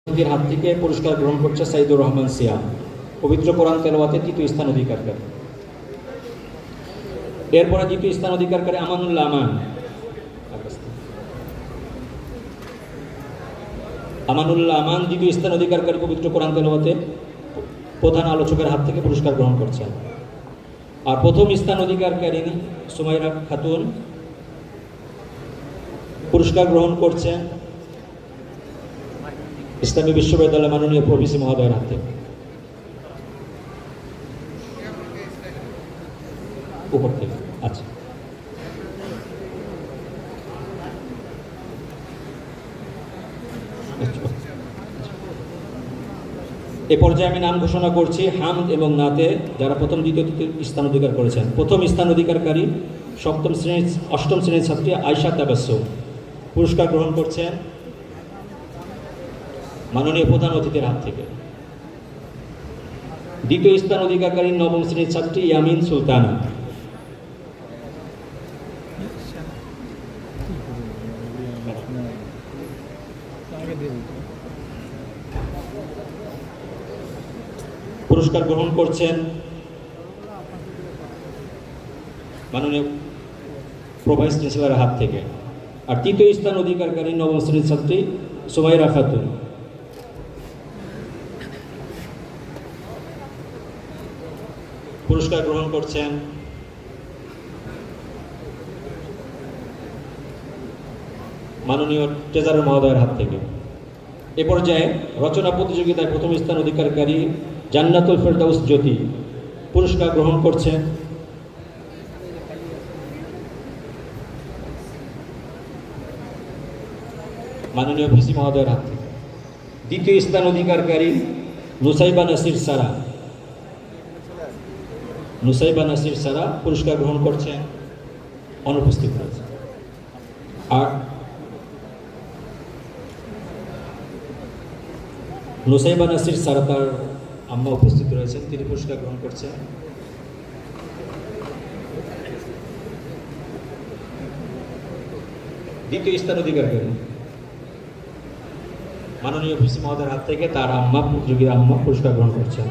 হাত থেকে পুরস্কার গ্রহণ করছে সাইদুর রহমান সিয়াম, পবিত্র কোরআন তেলাওয়াতে তৃতীয় স্থান অধিকারকারী। এরপরে দ্বিতীয় স্থান অধিকারকারী আমানুল্লাহ আমান। আমানুল্লাহ আমান দ্বিতীয় স্থান অধিকারকারী, পবিত্র কোরআন তেলাওয়াতে প্রধান আলোচকের হাত থেকে পুরস্কার গ্রহণ করছেন। আর প্রথম স্থান অধিকারকারী সুমাইরা খাতুন পুরস্কার গ্রহণ করছেন ইসলামী বিশ্ববিদ্যালয় মাননীয় প্রভিসি মহোদয়ের হাত থেকে। উপর থেকে আচ্ছা, এ পর্যায়ে আমি নাম ঘোষণা করছি হামদ এবং নাতে যারা প্রথম দ্বিতীয় তৃতীয় স্থান অধিকার করেছেন। প্রথম স্থান অধিকারকারী অষ্টম শ্রেণীর ছাত্রী আয়শা তাবাসসুম পুরস্কার গ্রহণ করছেন মাননীয় প্রধান অতিথির হাত থেকে। দ্বিতীয় স্থান অধিকারকারী নবম শ্রেণীর ছাত্রী ইয়ামিন সুলতানা। পুরস্কার গ্রহণ করছেন মাননীয় প্রভাইস চ্যান্সেলরের হাত থেকে। আর তৃতীয় স্থান অধিকারকারী নবম শ্রেণীর ছাত্রী সুমাইরা খাতুন। পুরস্কার গ্রহণ করছেন মাননীয় ট্রেজারার মহোদয়ের হাত থেকে। এ পর্যায়ে রচনা প্রতিযোগিতায় প্রথম স্থান অধিকারকারী জান্নাতুল ফেরদাউস জ্যোতি পুরস্কার গ্রহণ করছেন মাননীয় ভিসি মহোদয়ের হাত থেকে। দ্বিতীয় স্থান অধিকারকারী নুসাইবা নাসির সারা পুরস্কার গ্রহণ করছেন, অনুপস্থিত রয়েছে। আর নুসাইবা নাসির সারা তার আম্মা উপস্থিত রয়েছেন, তিনি পুরস্কার গ্রহণ করছেন। দ্বিতীয় স্থান অধিকারকারী মাননীয় ভিসি মহোদয়ের হাত থেকে তার আম্মা, প্রতিযোগীর আম্মা পুরস্কার গ্রহণ করছেন।